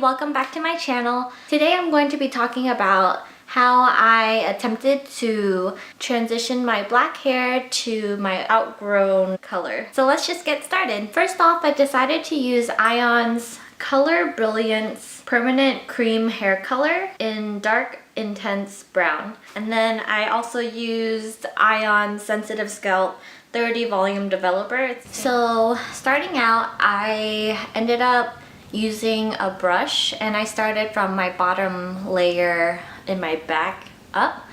welcome back to my channel. Today I'm going to be talking about how I attempted to transition my black hair to my outgrown color. So let's just get started. First off, I decided to use Ion's Color Brilliance Permanent Cream Hair Color in Dark Intense Brown. And then I also used Ion's Sensitive Scalp 30 Volume Developer. So starting out, I ended up using a brush and I started from my bottom layer in my back up,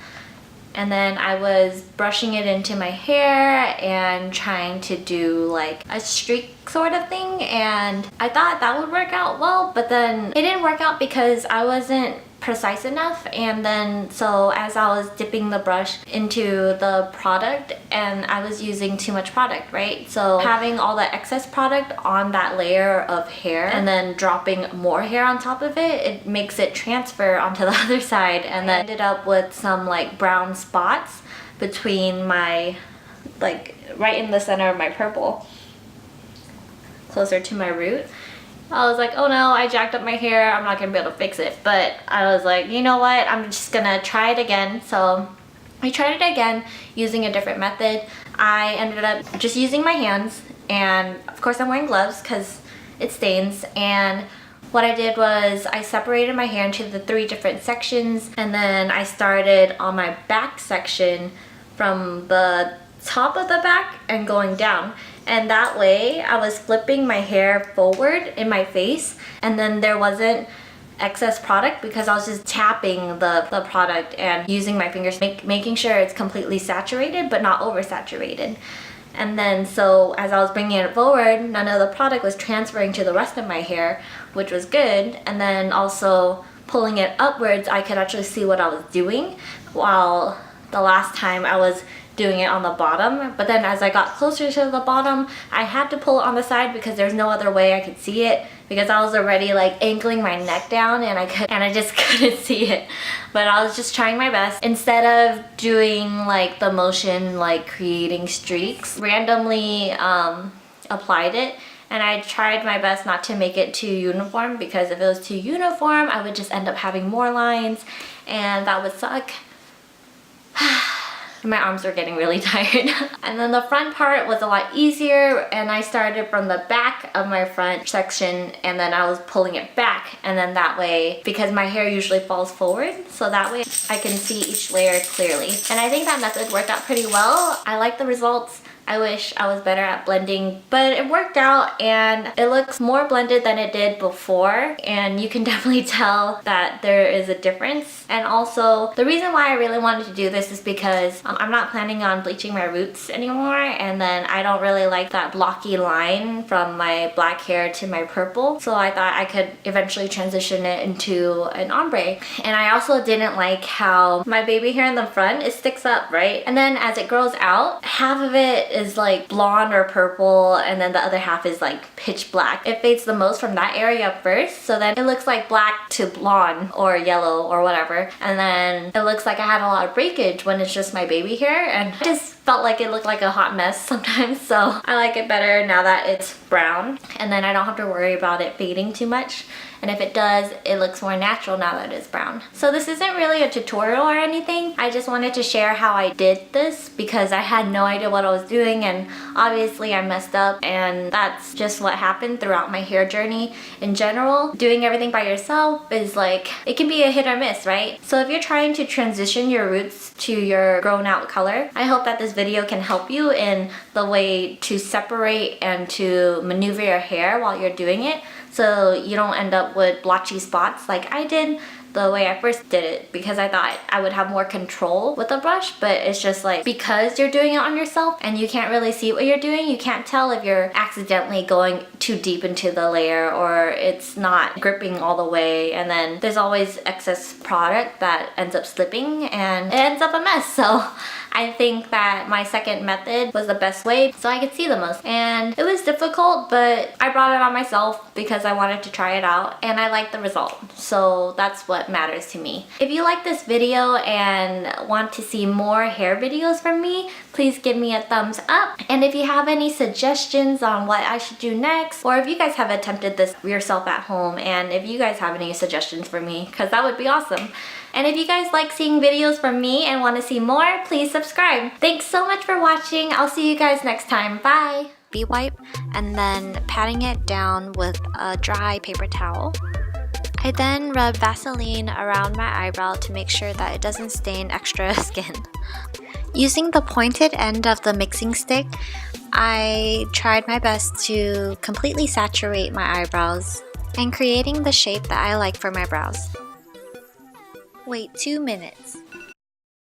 and then I was brushing it into my hair and trying to do like a streak sort of thing, and I thought that would work out well, but then it didn't work out because I wasn't precise enough. And then so as I was dipping the brush into the product, and I was using too much product, right? So having all the excess product on that layer of hair and then dropping more hair on top of it, it makes it transfer onto the other side, and then ended up with some like brown spots between my, like right in the center of my purple, closer to my root. I was like, oh no, I jacked up my hair, I'm not gonna be able to fix it. But I was like, you know what, I'm just gonna try it again. So I tried it again using a different method. I ended up just using my hands, and of course I'm wearing gloves because it stains. And what I did was I separated my hair into the 3 different sections, and then I started on my back section from the top of the back and going down. And that way I was flipping my hair forward in my face, and then there wasn't excess product because I was just tapping the product and using my fingers, making sure it's completely saturated but not oversaturated. And then so as I was bringing it forward, none of the product was transferring to the rest of my hair, which was good. And then also pulling it upwards, I could actually see what I was doing, while the last time I was doing it on the bottom. But then as I got closer to the bottom, I had to pull it on the side because there's no other way I could see it, because I was already like angling my neck down and I just couldn't see it. But I was just trying my best. Instead of doing like the motion like creating streaks, randomly applied it, and I tried my best not to make it too uniform, because if it was too uniform I would just end up having more lines and that would suck. My arms were getting really tired. And then the front part was a lot easier, and I started from the back of my front section and then I was pulling it back, and then that way, because my hair usually falls forward, so that way I can see each layer clearly. And I think that method worked out pretty well. I like the results. I wish I was better at blending, but it worked out and it looks more blended than it did before, and you can definitely tell that there is a difference. And also the reason why I really wanted to do this is because I'm not planning on bleaching my roots anymore, and then I don't really like that blocky line from my black hair to my purple, so I thought I could eventually transition it into an ombre. And I also didn't like how my baby hair in the front, it sticks up, right? And then as it grows out, half of it is like blonde or purple, and then the other half is like pitch black. It fades the most from that area first, so then it looks like black to blonde or yellow or whatever, and then it looks like I had a lot of breakage when it's just my baby hair, and I just felt like it looked like a hot mess sometimes. So I like it better now that it's brown, and then I don't have to worry about it fading too much. And if it does, it looks more natural now that it's brown. So this isn't really a tutorial or anything. I just wanted to share how I did this because I had no idea what I was doing, and obviously I messed up, and that's just what happened throughout my hair journey in general. Doing everything by yourself is like, it can be a hit or miss, right? So if you're trying to transition your roots to your grown out color, I hope that this video can help you in the way to separate and to maneuver your hair while you're doing it, so you don't end up with blotchy spots like I did the way I first did it, because I thought I would have more control with the brush. But it's just like, because you're doing it on yourself and you can't really see what you're doing, you can't tell if you're accidentally going too deep into the layer or it's not gripping all the way, and then there's always excess product that ends up slipping and it ends up a mess. So I think that my second method was the best way so I could see the most. And it was difficult, but I brought it on myself because I wanted to try it out and I liked the result. So that's what matters to me. If you like this video and want to see more hair videos from me, please give me a thumbs up. And if you have any suggestions on what I should do next, or if you guys have attempted this yourself at home, and if you guys have any suggestions for me, because that would be awesome. And if you guys like seeing videos from me and want to see more, please subscribe. Thanks so much for watching. I'll see you guys next time. Bye! Wipe and then patting it down with a dry paper towel. I then rub Vaseline around my eyebrow to make sure that it doesn't stain extra skin. Using the pointed end of the mixing stick, I tried my best to completely saturate my eyebrows and creating the shape that I like for my brows. Wait 2 minutes.